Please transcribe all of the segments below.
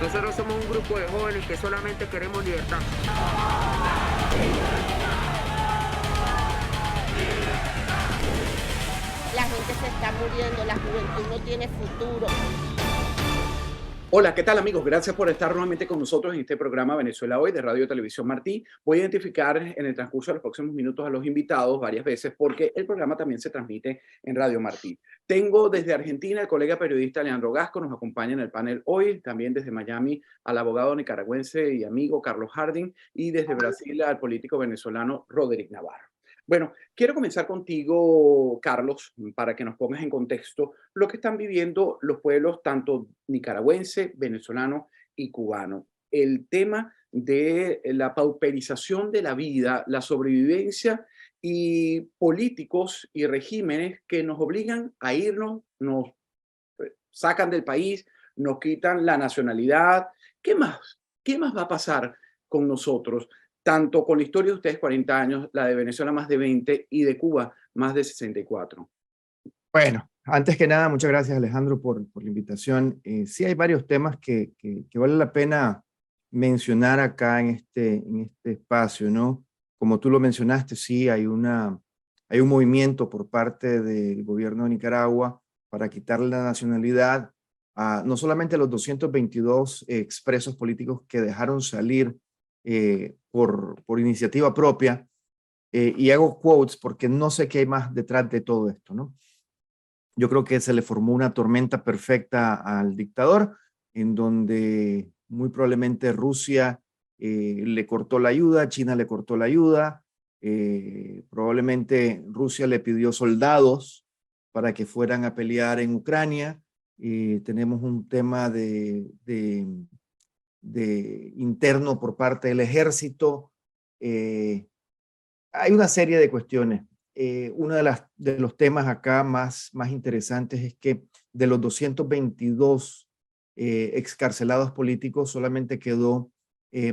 Nosotros somos un grupo de jóvenes que solamente queremos libertad. La gente se está muriendo, la juventud no tiene futuro. Hola, ¿qué tal amigos? Gracias por estar nuevamente con nosotros en este programa Venezuela Hoy de Radio y Televisión Martí. Voy a identificar en el transcurso de los próximos minutos a los invitados varias veces porque el programa también se transmite en Radio Martí. Tengo desde Argentina el colega periodista Leandro Gasco, nos acompaña en el panel hoy, también desde Miami al abogado nicaragüense y amigo Carlos Harding y desde Brasil al político venezolano Roderick Navarro. Bueno, quiero comenzar contigo, Carlos, para que nos pongas en contexto lo que están viviendo los pueblos tanto nicaragüense, venezolano y cubano. El tema de la pauperización de la vida, la sobrevivencia y políticos y regímenes que nos obligan a irnos, nos sacan del país, nos quitan la nacionalidad. ¿Qué más? ¿Qué más va a pasar con nosotros? Tanto con la historia de ustedes 40 años, la de Venezuela más de 20 y de Cuba más de 64. Bueno, antes que nada, muchas gracias Alejandro por la invitación. Sí hay varios temas que vale la pena mencionar acá en este espacio, ¿no? Como tú lo mencionaste, sí hay un movimiento por parte del gobierno de Nicaragua para quitarle la nacionalidad a no solamente a los 222 expresos políticos que dejaron salir por iniciativa propia, y hago quotes porque no sé qué hay más detrás de todo esto, ¿no? Yo creo que se le formó una tormenta perfecta al dictador, en donde muy probablemente Rusia le cortó la ayuda, China le cortó la ayuda, probablemente Rusia le pidió soldados para que fueran a pelear en Ucrania. Tenemos un tema de interno por parte del ejército. Hay una serie de cuestiones. Uno de los temas acá más interesantes es que de los 222 excarcelados políticos solamente quedó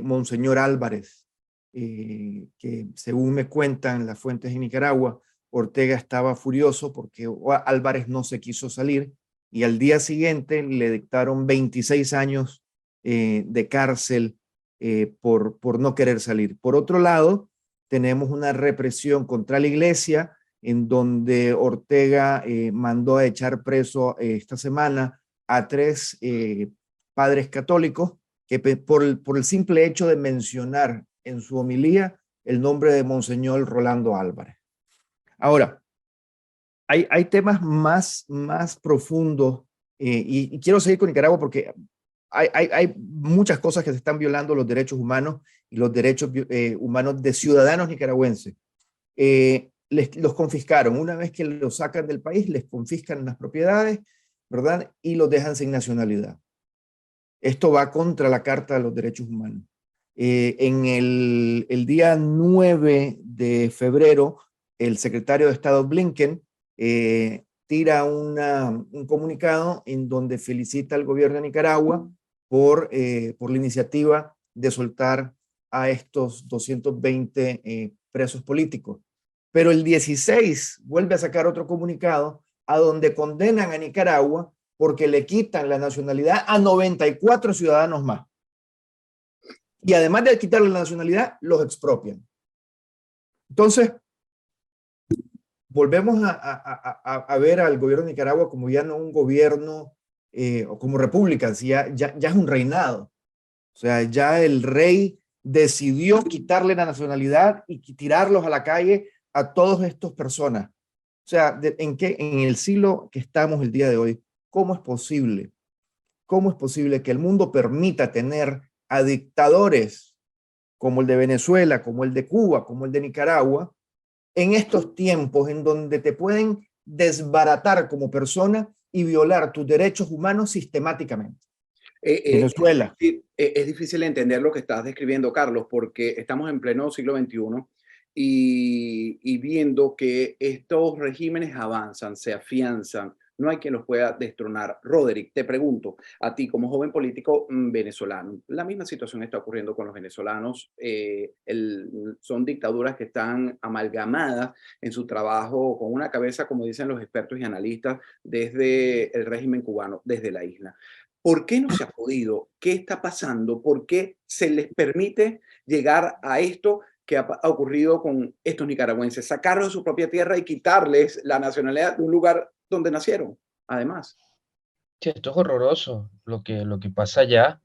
Monseñor Álvarez, que según me cuentan las fuentes de Nicaragua, Ortega estaba furioso porque Álvarez no se quiso salir y al día siguiente le dictaron 26 años de cárcel por no querer salir. Por otro lado, tenemos una represión contra la iglesia, en donde Ortega mandó a echar preso esta semana a 3 padres católicos que por el simple hecho de mencionar en su homilía el nombre de Monseñor Rolando Álvarez. Ahora, hay temas más profundos y quiero seguir con Nicaragua porque hay muchas cosas que se están violando los derechos humanos y los derechos humanos de ciudadanos nicaragüenses. Los confiscaron. Una vez que los sacan del país, les confiscan las propiedades, ¿verdad? Y los dejan sin nacionalidad. Esto va contra la Carta de los Derechos Humanos. En el día 9 de febrero, el secretario de Estado Blinken tira un comunicado en donde felicita al gobierno de Nicaragua por la iniciativa de soltar a estos 220 presos políticos. Pero el 16 vuelve a sacar otro comunicado a donde condenan a Nicaragua porque le quitan la nacionalidad a 94 ciudadanos más. Y además de quitarle la nacionalidad, los expropian. Entonces, volvemos a ver al gobierno de Nicaragua como ya no un gobierno o como república, ya es un reinado. O sea, ya el rey decidió quitarle la nacionalidad y tirarlos a la calle a todas estas personas. O sea, en el siglo que estamos el día de hoy, ¿cómo es posible? ¿Cómo es posible que el mundo permita tener a dictadores como el de Venezuela, como el de Cuba, como el de Nicaragua, en estos tiempos en donde te pueden desbaratar como persona y violar tus derechos humanos sistemáticamente? Venezuela. Es difícil entender lo que estás describiendo, Carlos, porque estamos en pleno siglo XXI y viendo que estos regímenes avanzan, se afianzan, no hay quien los pueda destronar. Roderick, te pregunto, a ti como joven político venezolano, la misma situación está ocurriendo con los venezolanos. Son dictaduras que están amalgamadas en su trabajo con una cabeza, como dicen los expertos y analistas, desde el régimen cubano, desde la isla. ¿Por qué no se ha podido? ¿Qué está pasando? ¿Por qué se les permite llegar a esto que ha ocurrido con estos nicaragüenses? Sacarlos de su propia tierra y quitarles la nacionalidad de un lugar donde nacieron, además. Sí, esto es horroroso lo que pasa allá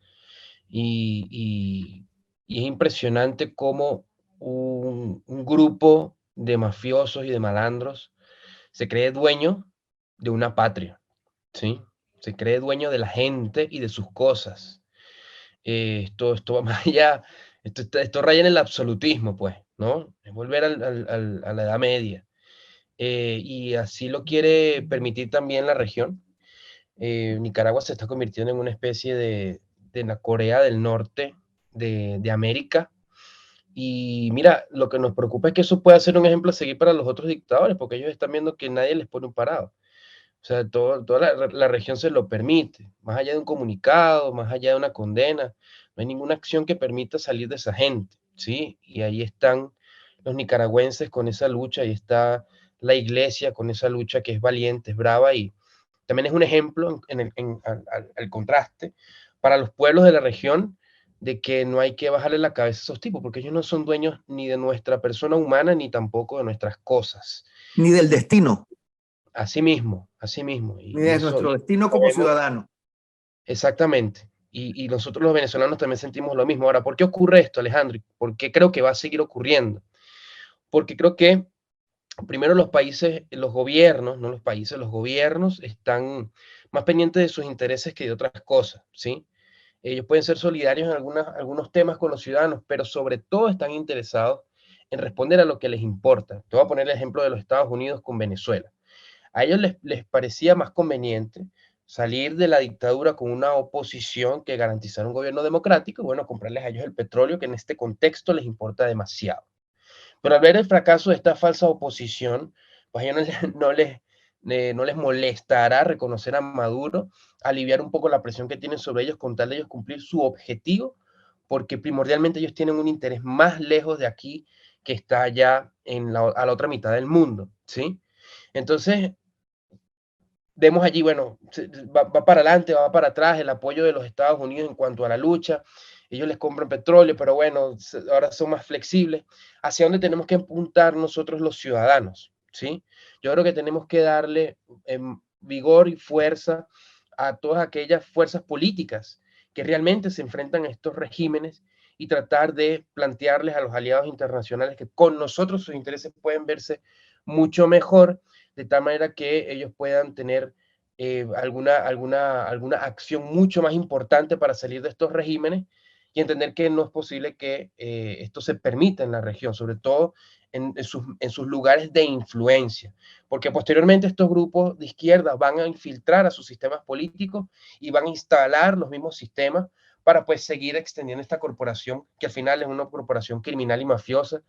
y es impresionante cómo un grupo de mafiosos y de malandros se cree dueño de una patria, ¿sí? Se cree dueño de la gente y de sus cosas. Esto va más allá, esto raya en el absolutismo, pues, ¿no? Es volver a la Edad Media. Y así lo quiere permitir también la región. Nicaragua se está convirtiendo en una especie de la Corea del Norte de América. Y mira, lo que nos preocupa es que eso pueda ser un ejemplo a seguir para los otros dictadores, porque ellos están viendo que nadie les pone un parado. O sea, toda la región se lo permite, más allá de un comunicado, más allá de una condena, no hay ninguna acción que permita salir de esa gente, ¿sí? Y ahí están los nicaragüenses con esa lucha, ahí está la iglesia con esa lucha que es valiente, es brava y también es un ejemplo al contraste para los pueblos de la región de que no hay que bajarle la cabeza a esos tipos, porque ellos no son dueños ni de nuestra persona humana ni tampoco de nuestras cosas. Ni del destino, Así mismo. ni de Eso nuestro y destino como sabemos ciudadanos. exactamente. Y nosotros los venezolanos también sentimos lo mismo. Ahora, ¿por qué ocurre esto, Alejandro? ¿Y por qué creo que va a seguir ocurriendo? Porque creo que primero los países, los gobiernos, no los países, los gobiernos están más pendientes de sus intereses que de otras cosas, ¿sí? Ellos pueden ser solidarios en algunos temas con los ciudadanos, pero sobre todo están interesados en responder a lo que les importa. Te voy a poner el ejemplo de los Estados Unidos con Venezuela. A ellos les parecía más conveniente salir de la dictadura con una oposición que garantizara un gobierno democrático y, bueno, comprarles a ellos el petróleo, que en este contexto les importa demasiado. Pero al ver el fracaso de esta falsa oposición, pues a ellos no les molestará reconocer a Maduro, aliviar un poco la presión que tienen sobre ellos con tal de ellos cumplir su objetivo, porque primordialmente ellos tienen un interés más lejos de aquí que está allá a la otra mitad del mundo, ¿sí? Entonces, vemos allí, bueno, va para adelante, va para atrás el apoyo de los Estados Unidos en cuanto a la lucha. Ellos les compran petróleo, pero bueno, ahora son más flexibles. ¿Hacia dónde tenemos que apuntar nosotros los ciudadanos? ¿Sí? Yo creo que tenemos que darle vigor y fuerza a todas aquellas fuerzas políticas que realmente se enfrentan a estos regímenes y tratar de plantearles a los aliados internacionales que con nosotros sus intereses pueden verse mucho mejor, de tal manera que ellos puedan tener alguna acción mucho más importante para salir de estos regímenes y entender que no es posible que esto se permita en la región, sobre todo en sus lugares de influencia, porque posteriormente estos grupos de izquierda van a infiltrar a sus sistemas políticos y van a instalar los mismos sistemas para pues seguir extendiendo esta corporación, que al final es una corporación criminal y mafiosa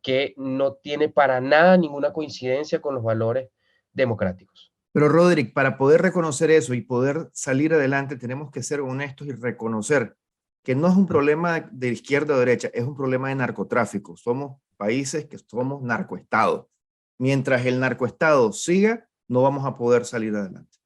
que no tiene para nada ninguna coincidencia con los valores democráticos. Pero Roderick, para poder reconocer eso y poder salir adelante, tenemos que ser honestos y reconocer que no es un problema de izquierda o derecha, es un problema de narcotráfico. Somos países que somos narcoestados. Mientras el narcoestado siga, no vamos a poder salir adelante.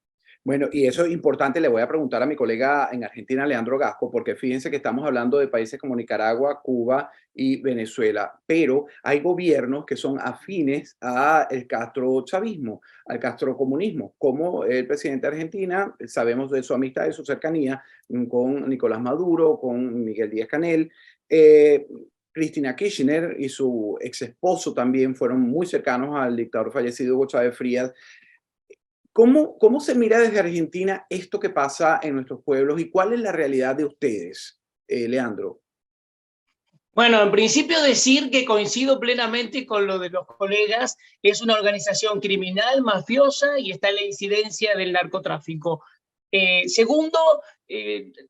Bueno, y eso es importante, le voy a preguntar a mi colega en Argentina, Leandro Gasco, porque fíjense que estamos hablando de países como Nicaragua, Cuba y Venezuela, pero hay gobiernos que son afines al castrochavismo, al castrocomunismo, como el presidente de Argentina, sabemos de su amistad, de su cercanía con Nicolás Maduro, con Miguel Díaz-Canel. Cristina Kirchner y su ex esposo también fueron muy cercanos al dictador fallecido Hugo Chávez Frías. ¿Cómo se mira desde Argentina esto que pasa en nuestros pueblos y cuál es la realidad de ustedes, Leandro? Bueno, en principio decir que coincido plenamente con lo de los colegas, es una organización criminal, mafiosa y está en la incidencia del narcotráfico. Segundo,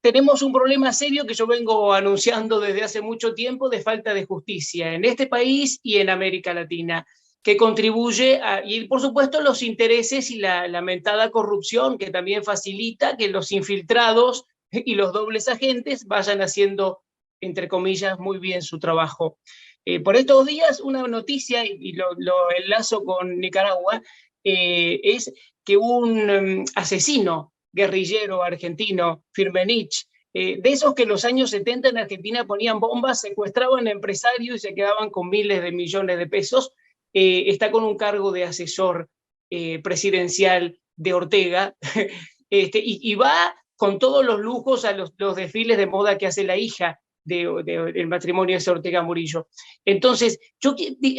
tenemos un problema serio que yo vengo anunciando desde hace mucho tiempo de falta de justicia en este país y en América Latina, que contribuye y por supuesto los intereses y la lamentada corrupción que también facilita que los infiltrados y los dobles agentes vayan haciendo, entre comillas, muy bien su trabajo. Por estos días, una noticia, y lo enlazo con Nicaragua, es que un asesino guerrillero argentino, Firmenich, de esos que en los años 70 en Argentina ponían bombas, secuestraban empresarios y se quedaban con miles de millones de pesos, está con un cargo de asesor presidencial de Ortega, y va con todos los lujos a los desfiles de moda que hace la hija del matrimonio de Ortega Murillo. Entonces,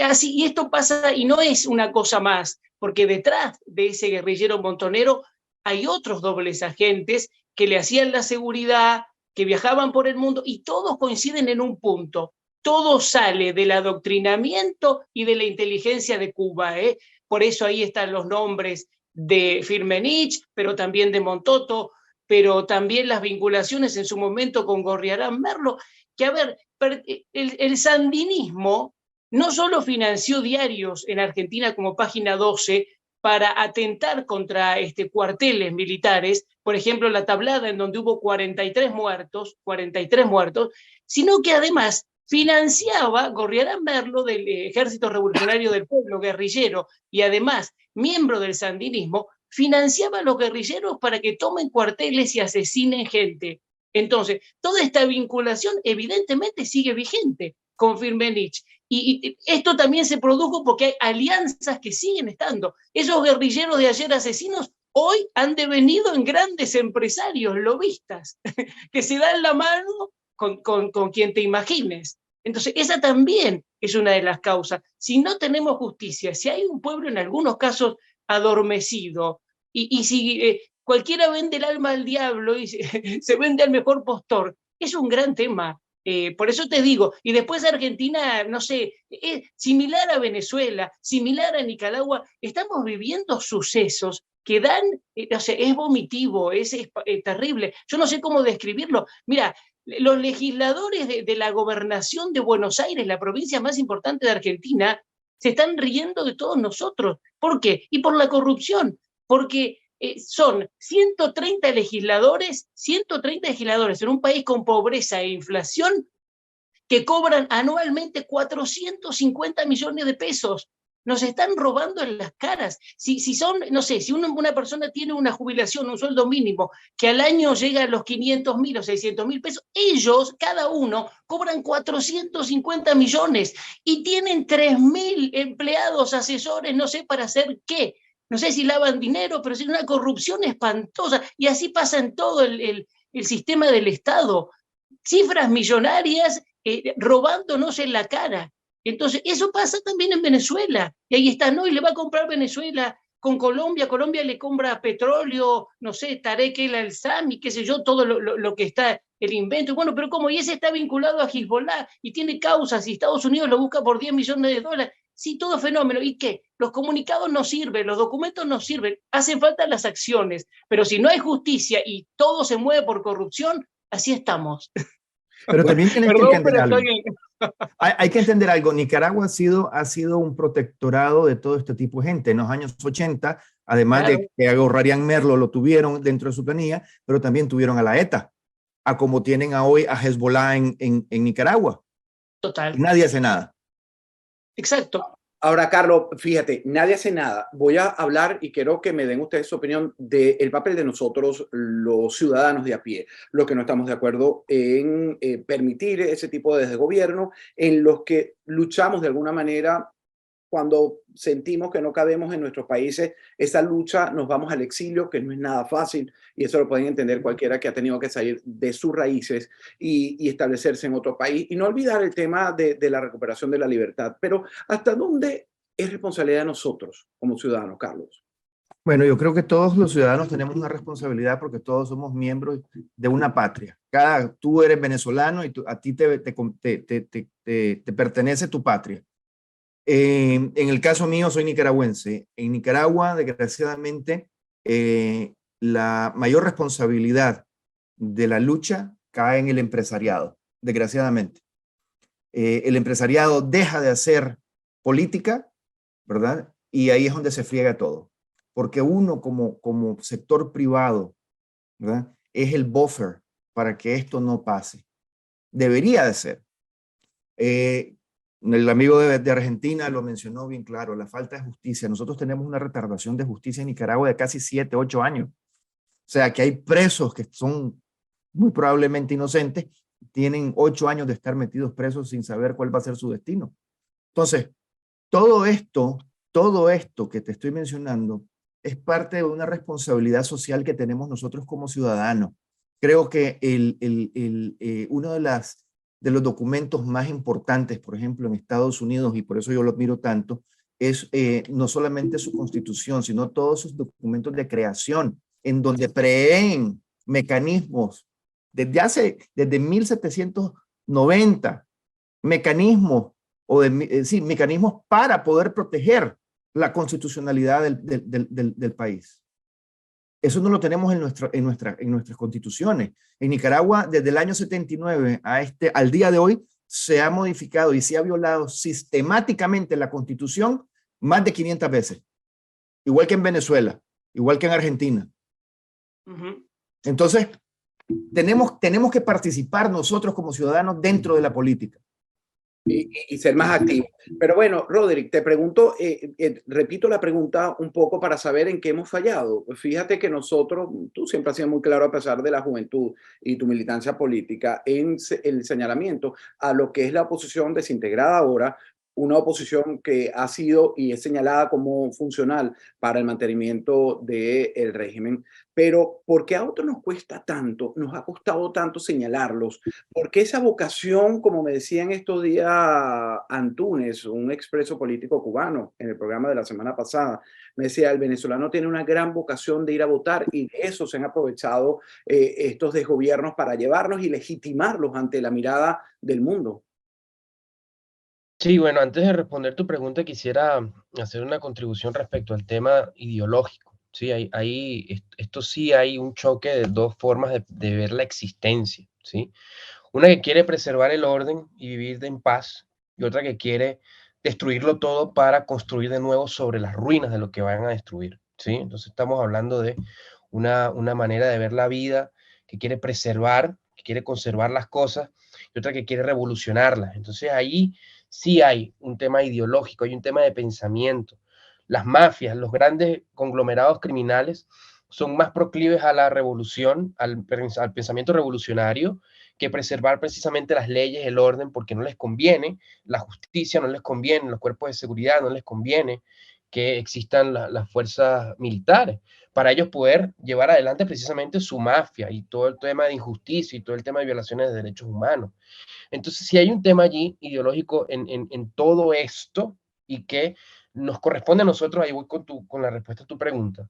así, y esto pasa, y no es una cosa más, porque detrás de ese guerrillero montonero hay otros dobles agentes que le hacían la seguridad, que viajaban por el mundo, y todos coinciden en un punto. Todo sale del adoctrinamiento y de la inteligencia de Cuba, ¿eh? Por eso ahí están los nombres de Firmenich, pero también de Montoto, pero también las vinculaciones en su momento con Gorriarán Merlo, que a ver, el sandinismo no solo financió diarios en Argentina como Página 12 para atentar contra cuarteles militares, por ejemplo la Tablada, en donde hubo 43 muertos, sino que además financiaba Gorriarán Merlo del Ejército Revolucionario del Pueblo, guerrillero, y además miembro del sandinismo, financiaba a los guerrilleros para que tomen cuarteles y asesinen gente. Entonces, toda esta vinculación evidentemente sigue vigente con Firmenich. Y esto también se produjo porque hay alianzas que siguen estando. Esos guerrilleros de ayer asesinos hoy han devenido en grandes empresarios, lobistas, que se dan la mano con quien te imagines. Entonces, esa también es una de las causas. Si no tenemos justicia, si hay un pueblo en algunos casos adormecido, y si cualquiera vende el alma al diablo y se vende al mejor postor, es un gran tema. Por eso te digo, y después Argentina, no sé, similar a Venezuela, similar a Nicaragua, estamos viviendo sucesos que dan, no sé, es vomitivo, es terrible. Yo no sé cómo describirlo. Mira, los legisladores de la gobernación de Buenos Aires, la provincia más importante de Argentina, se están riendo de todos nosotros. ¿Por qué? Y por la corrupción, porque son 130 legisladores en un país con pobreza e inflación que cobran anualmente 450 millones de pesos. Nos están robando en las caras. Si son, no sé, si una persona tiene una jubilación, un sueldo mínimo, que al año llega a los 500.000 o 600.000 pesos, ellos, cada uno, cobran 450 millones y tienen 3.000 empleados, asesores, no sé para hacer qué. No sé si lavan dinero, pero es una corrupción espantosa. Y así pasa en todo el sistema del Estado. Cifras millonarias robándonos en la cara. Entonces, eso pasa también en Venezuela. Y ahí está, ¿no? Y le va a comprar Venezuela con Colombia. Colombia le compra petróleo, no sé, Tarek El Alzami, qué sé yo, todo lo que está, el invento. Bueno, pero como y ese está vinculado a Hezbollah y tiene causas y Estados Unidos lo busca por 10 millones de dólares. Sí, todo fenómeno. ¿Y qué? Los comunicados no sirven, los documentos no sirven, hacen falta las acciones. Pero si no hay justicia y todo se mueve por corrupción, así estamos. Pero también tienes que Perdón, entender pero algo. estoy Hay que entender algo. Nicaragua ha sido un protectorado de todo este tipo de gente. En los años 80, además Claro. de que a Gorriarán Merlo lo tuvieron dentro de su planilla, pero también tuvieron a la ETA, a como tienen hoy a Hezbollah en Nicaragua. Total. Y nadie hace nada. Exacto. Ahora, Carlos, fíjate, nadie hace nada. Voy a hablar y quiero que me den ustedes su opinión del papel de nosotros, los ciudadanos de a pie, los que no estamos de acuerdo en permitir ese tipo de desgobierno, en los que luchamos de alguna manera cuando sentimos que no cabemos en nuestros países. Esa lucha, nos vamos al exilio, que no es nada fácil, y eso lo pueden entender cualquiera que ha tenido que salir de sus raíces y establecerse en otro país. Y no olvidar el tema de la recuperación de la libertad. Pero ¿hasta dónde es responsabilidad de nosotros como ciudadanos, Carlos? Bueno, yo creo que todos los ciudadanos tenemos una responsabilidad porque todos somos miembros de una patria. Tú eres venezolano y a ti te pertenece tu patria. En el caso mío, soy nicaragüense. En Nicaragua, desgraciadamente, la mayor responsabilidad de la lucha cae en el empresariado, desgraciadamente. El empresariado deja de hacer política, ¿verdad? Y ahí es donde se friega todo. Porque uno como sector privado, ¿verdad? Es el buffer para que esto no pase. Debería de ser. El amigo de Argentina lo mencionó bien claro, la falta de justicia. Nosotros tenemos una retardación de justicia en Nicaragua de casi 7, 8 años. O sea, que hay presos que son muy probablemente inocentes, tienen 8 años de estar metidos presos sin saber cuál va a ser su destino. Entonces, todo esto que te estoy mencionando es parte de una responsabilidad social que tenemos nosotros como ciudadanos. Creo que uno de los documentos más importantes, por ejemplo, en Estados Unidos, y por eso yo lo admiro tanto, es no solamente su constitución, sino todos sus documentos de creación, en donde prevén mecanismos desde 1790, mecanismos mecanismos para poder proteger la constitucionalidad del país. Eso no lo tenemos en nuestras constituciones. En Nicaragua, desde el año 79 al día de hoy, se ha modificado y se ha violado sistemáticamente la Constitución más de 500 veces. Igual que en Venezuela, igual que en Argentina. Entonces, tenemos que participar nosotros como ciudadanos dentro de la política. Y ser más activo. Pero bueno, Roderick, te pregunto, repito la pregunta un poco para saber en qué hemos fallado. Fíjate que nosotros, tú siempre has sido muy claro a pesar de la juventud y tu militancia política en el señalamiento a lo que es la oposición desintegrada ahora, una oposición que ha sido y es señalada como funcional para el mantenimiento del régimen. Pero ¿por qué a otros nos cuesta tanto, nos ha costado tanto señalarlos? ¿Por qué esa vocación, como me decía en estos días Antúnez, un expreso político cubano, en el programa de la semana pasada, me decía, el venezolano tiene una gran vocación de ir a votar y de eso se han aprovechado estos desgobiernos para llevarlos y legitimarlos ante la mirada del mundo? Sí, bueno, antes de responder tu pregunta, quisiera hacer una contribución respecto al tema ideológico. Sí, esto sí hay un choque de dos formas de ver la existencia, ¿sí? Una que quiere preservar el orden y vivir en paz, y otra que quiere destruirlo todo para construir de nuevo sobre las ruinas de lo que van a destruir, ¿sí? Entonces estamos hablando de una manera de ver la vida que quiere preservar, que quiere conservar las cosas, y otra que quiere revolucionarlas. Entonces ahí sí hay un tema ideológico, hay un tema de pensamiento. Las mafias, los grandes conglomerados criminales son más proclives a la revolución, al pensamiento revolucionario, que preservar precisamente las leyes, el orden, porque no les conviene, la justicia no les conviene, los cuerpos de seguridad no les conviene que existan las fuerzas militares, para ellos poder llevar adelante precisamente su mafia y todo el tema de injusticia y todo el tema de violaciones de derechos humanos. Entonces, si hay un tema allí ideológico en todo esto y que nos corresponde a nosotros, ahí voy con la respuesta a tu pregunta,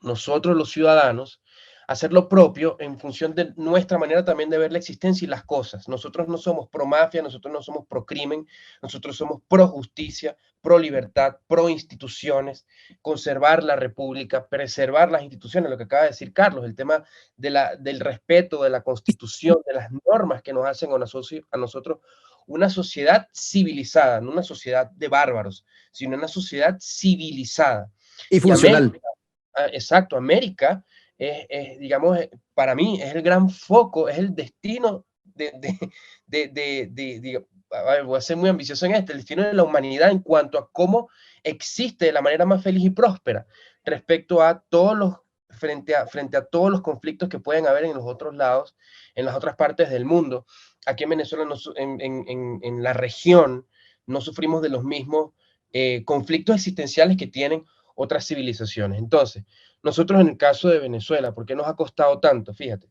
nosotros los ciudadanos, hacer lo propio en función de nuestra manera también de ver la existencia y las cosas. Nosotros no somos pro mafia, nosotros no somos pro crimen, nosotros somos pro justicia, pro libertad, pro instituciones, conservar la república, preservar las instituciones, lo que acaba de decir Carlos, el tema del respeto de la constitución, de las normas que nos hacen a nosotros una sociedad civilizada, no una sociedad de bárbaros, sino una sociedad civilizada. Y funcional. Exacto, América digamos, para mí es el gran foco, es el destino voy a ser muy ambicioso en el destino de la humanidad en cuanto a cómo existe de la manera más feliz y próspera respecto a frente a todos los conflictos que pueden haber en los otros lados, en las otras partes del mundo. Aquí en Venezuela, en la región, no sufrimos de los mismos conflictos existenciales que tienen otras civilizaciones. Entonces, nosotros en el caso de Venezuela, ¿por qué nos ha costado tanto? Fíjate,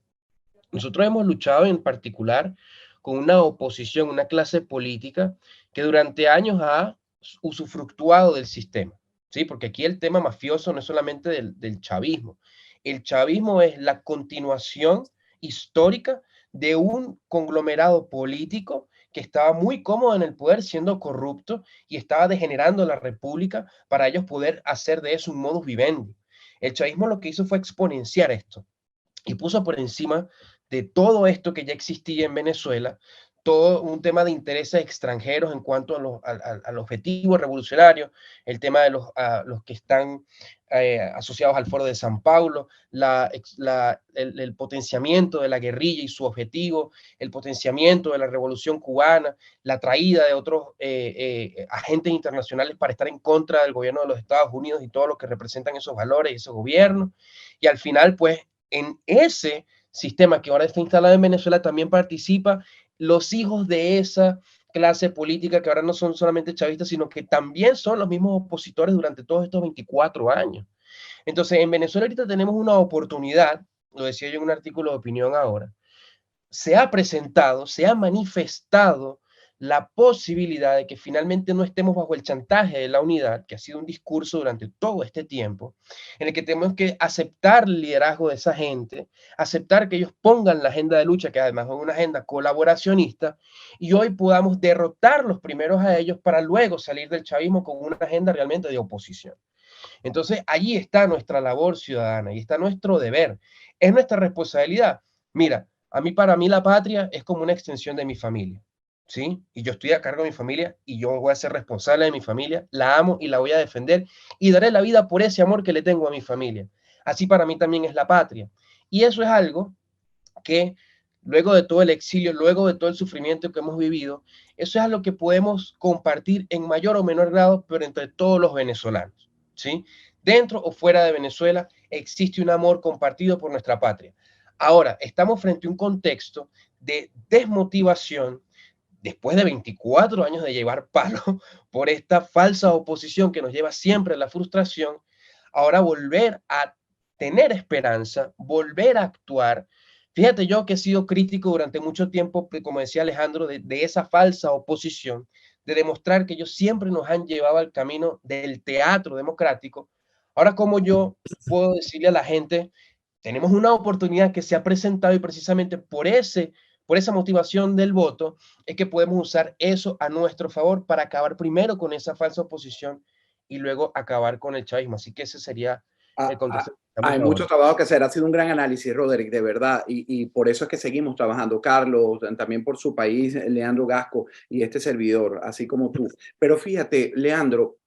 nosotros hemos luchado en particular con una oposición, una clase política que durante años ha usufructuado del sistema, ¿sí? Porque aquí el tema mafioso no es solamente del chavismo. El chavismo es la continuación histórica de un conglomerado político que estaba muy cómodo en el poder siendo corrupto y estaba degenerando la república para ellos poder hacer de eso un modus vivendi. El chavismo lo que hizo fue exponenciar esto y puso por encima de todo esto que ya existía en Venezuela, todo un tema de intereses extranjeros en cuanto al objetivo revolucionario, el tema de los que están asociados al Foro de San Paulo, el potenciamiento de la guerrilla y su objetivo, el potenciamiento de la revolución cubana, la traída de otros agentes internacionales para estar en contra del gobierno de los Estados Unidos y todo lo que representan esos valores y esos gobiernos, y al final pues en ese sistema que ahora está instalado en Venezuela también participa los hijos de esa clase política que ahora no son solamente chavistas, sino que también son los mismos opositores durante todos estos 24 años. Entonces, en Venezuela ahorita tenemos una oportunidad, lo decía yo en un artículo de opinión ahora, se ha presentado, se ha manifestado la posibilidad de que finalmente no estemos bajo el chantaje de la unidad, que ha sido un discurso durante todo este tiempo, en el que tenemos que aceptar el liderazgo de esa gente, aceptar que ellos pongan la agenda de lucha, que además es una agenda colaboracionista, y hoy podamos derrotar los primeros a ellos para luego salir del chavismo con una agenda realmente de oposición. Entonces, allí está nuestra labor ciudadana y está nuestro deber, es nuestra responsabilidad. Mira, para mí la patria es como una extensión de mi familia, ¿sí? Y yo estoy a cargo de mi familia y yo voy a ser responsable de mi familia, la amo y la voy a defender y daré la vida por ese amor que le tengo a mi familia. Así para mí también es la patria. Y eso es algo que luego de todo el exilio, luego de todo el sufrimiento que hemos vivido, eso es algo que podemos compartir en mayor o menor grado, pero entre todos los venezolanos, ¿sí? Dentro o fuera de Venezuela existe un amor compartido por nuestra patria. Ahora, estamos frente a un contexto de desmotivación después de 24 años de llevar palo por esta falsa oposición que nos lleva siempre a la frustración. Ahora volver a tener esperanza, volver a actuar. Fíjate, yo que he sido crítico durante mucho tiempo, como decía Alejandro, de esa falsa oposición, de demostrar que ellos siempre nos han llevado al camino del teatro democrático. Ahora, como yo puedo decirle a la gente, tenemos una oportunidad que se ha presentado y precisamente por esa motivación del voto es que podemos usar eso a nuestro favor para acabar primero con esa falsa oposición y luego acabar con el chavismo. Así que ese sería el contexto. Hay mucho trabajo que hacer. Ha sido un gran análisis, Roderick, de verdad. Y por eso es que seguimos trabajando. Carlos, también por su país, Leandro Gasco y este servidor, así como tú. Pero fíjate, Leandro,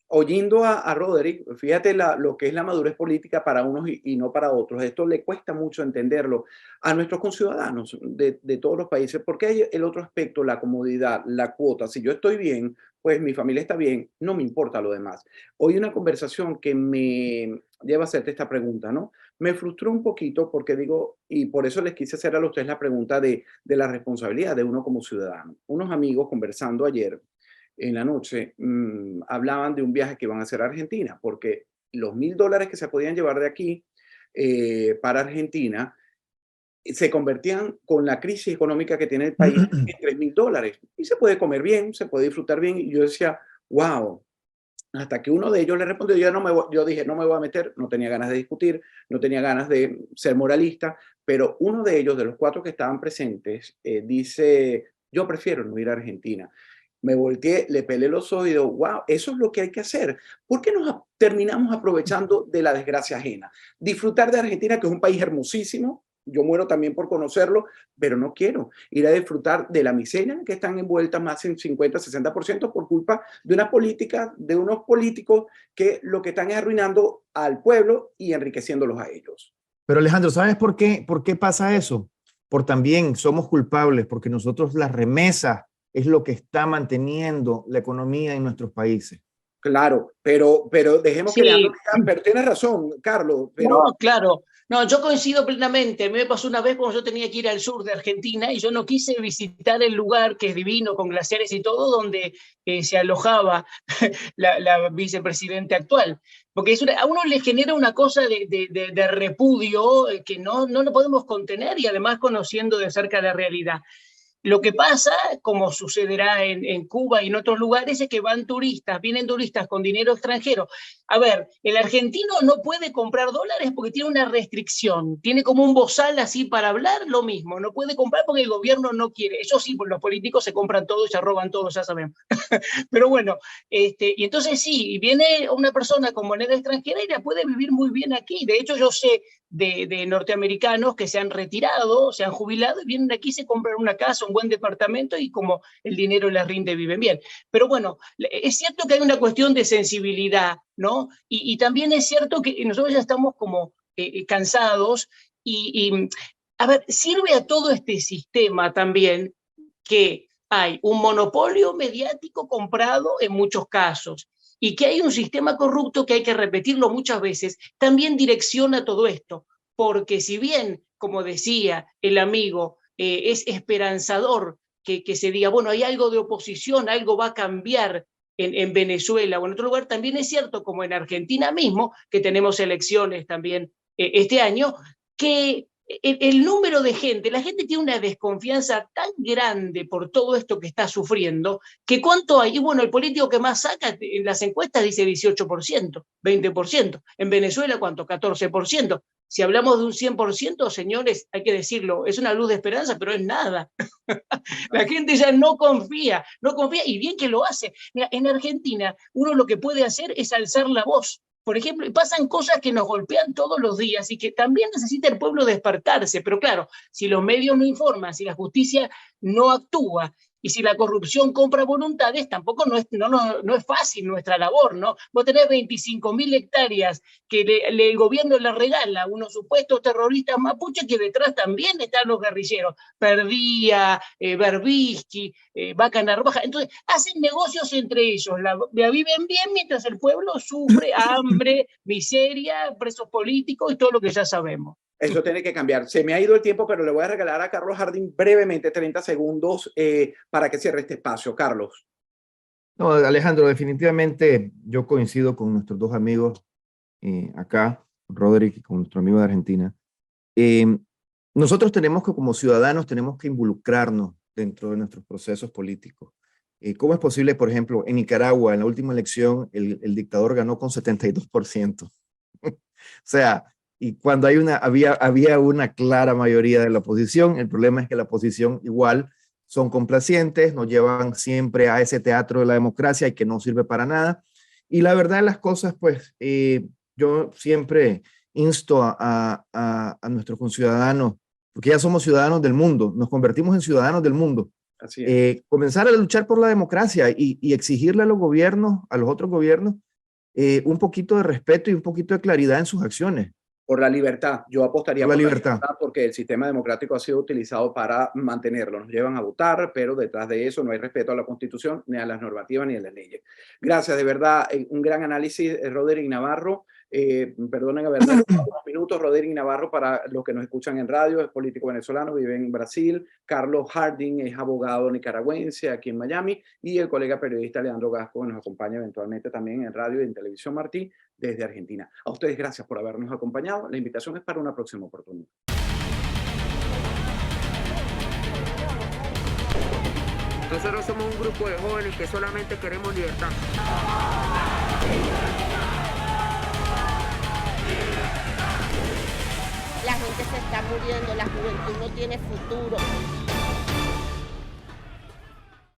oyendo a Roderick, fíjate lo que es la madurez política para unos y no para otros. Esto le cuesta mucho entenderlo a nuestros conciudadanos de todos los países, porque hay el otro aspecto, la comodidad, la cuota. Si yo estoy bien, pues mi familia está bien, no me importa lo demás. Hoy una conversación que me lleva a hacerte esta pregunta, ¿no? Me frustró un poquito porque digo, y por eso les quise hacer a los tres la pregunta de la responsabilidad de uno como ciudadano. Unos amigos conversando ayer en la noche hablaban de un viaje que iban a hacer a Argentina, porque los $1.000 que se podían llevar de aquí para Argentina se convertían con la crisis económica que tiene el país en $3.000. Y se puede comer bien, se puede disfrutar bien. Y yo decía, wow, hasta que uno de ellos le respondió, yo dije, no me voy a meter, no tenía ganas de discutir, no tenía ganas de ser moralista, pero uno de ellos, de los 4 que estaban presentes, dice, yo prefiero no ir a Argentina. Me volteé, le pelé los ojos y digo, wow, eso es lo que hay que hacer. ¿Por qué nos terminamos aprovechando de la desgracia ajena? Disfrutar de Argentina, que es un país hermosísimo, yo muero también por conocerlo, pero no quiero ir a disfrutar de la miseria que están envueltas más en 50-60% por culpa de una política, de unos políticos que lo que están es arruinando al pueblo y enriqueciéndolos a ellos. Pero Alejandro, ¿sabes por qué pasa eso? Por también somos culpables, porque nosotros las remesas es lo que está manteniendo la economía en nuestros países. Claro, pero dejemos Sí. que Leandro diga, pero tienes razón, Carlos. Pero... No, claro. No, yo coincido plenamente. Me pasó una vez cuando yo tenía que ir al sur de Argentina y yo no quise visitar el lugar que es divino, con glaciares y todo, donde se alojaba la vicepresidenta actual. Porque a uno le genera una cosa de repudio que no lo podemos contener y además conociendo de cerca la realidad. Lo que pasa, como sucederá en Cuba y en otros lugares, es que vienen turistas con dinero extranjero. A ver, el argentino no puede comprar dólares porque tiene una restricción, tiene como un bozal así para hablar, lo mismo, no puede comprar porque el gobierno no quiere. Eso sí, los políticos se compran todo y se roban todo, ya sabemos. Pero bueno, y entonces sí, viene una persona con moneda extranjera y la puede vivir muy bien aquí. De hecho, yo sé de norteamericanos que se han retirado, se han jubilado y vienen aquí, se compran una casa, un buen departamento y como el dinero les rinde, viven bien. Pero bueno, es cierto que hay una cuestión de sensibilidad, ¿no? Y también es cierto que nosotros ya estamos como cansados y, a ver, sirve a todo este sistema también que hay un monopolio mediático comprado en muchos casos y que hay un sistema corrupto que hay que repetirlo muchas veces, también direcciona todo esto. porque si bien, como decía el amigo, es esperanzador que se diga, bueno, hay algo de oposición, algo va a cambiar en Venezuela o en otro lugar, también es cierto, como en Argentina mismo, que tenemos elecciones también este año, que el número de gente, la gente tiene una desconfianza tan grande por todo esto que está sufriendo, que cuánto hay, y bueno, el político que más saca en las encuestas dice 18%, 20%, en Venezuela ¿cuánto? 14%. Si hablamos de un 100%, señores, hay que decirlo, es una luz de esperanza, pero es nada. La gente ya no confía, y bien que lo hace. Mira, en Argentina, uno lo que puede hacer es alzar la voz. Por ejemplo, pasan cosas que nos golpean todos los días y que también necesita el pueblo despertarse. Pero claro, si los medios no informan, si la justicia no actúa y si la corrupción compra voluntades, tampoco no es fácil nuestra labor, ¿no? Vos tenés 25.000 hectáreas que el gobierno le regala a unos supuestos terroristas mapuches que detrás también están los guerrilleros. Perdía, Berbisky, Vaca Narvaja. Entonces, hacen negocios entre ellos, la viven bien mientras el pueblo sufre hambre, miseria, presos políticos y todo lo que ya sabemos. Eso tiene que cambiar. Se me ha ido el tiempo, pero le voy a regalar a Carlos Harding brevemente 30 segundos para que cierre este espacio. Carlos. No, Alejandro, definitivamente yo coincido con nuestros dos amigos acá, Roderick y con nuestro amigo de Argentina. Nosotros tenemos que, como ciudadanos, tenemos que involucrarnos dentro de nuestros procesos políticos. ¿Cómo es posible, por ejemplo, en Nicaragua, en la última elección, el dictador ganó con 72%? O sea, y cuando había una clara mayoría de la oposición, el problema es que la oposición igual son complacientes, nos llevan siempre a ese teatro de la democracia y que no sirve para nada. Y la verdad de las cosas, pues, yo siempre insto a nuestros conciudadanos, porque ya somos ciudadanos del mundo, nos convertimos en ciudadanos del mundo. Así es. Comenzar a luchar por la democracia y exigirle a los gobiernos, a los otros gobiernos, un poquito de respeto y un poquito de claridad en sus acciones. Por la libertad. Yo apostaría por la libertad porque el sistema democrático ha sido utilizado para mantenerlo. Nos llevan a votar, pero detrás de eso no hay respeto a la Constitución, ni a las normativas, ni a las leyes. Gracias, de verdad. Un gran análisis, Roderick Navarro. Perdonen haber dado unos minutos. Roderick Navarro, para los que nos escuchan en radio, es político venezolano, vive en Brasil. Carlos Harding es abogado nicaragüense aquí en Miami. Y el colega periodista Leandro Gasco, que nos acompaña eventualmente también en radio y en televisión Martí, desde Argentina. A ustedes gracias por habernos acompañado. La invitación es para una próxima oportunidad. Nosotros somos un grupo de jóvenes que solamente queremos libertad. La gente se está muriendo, la juventud no tiene futuro.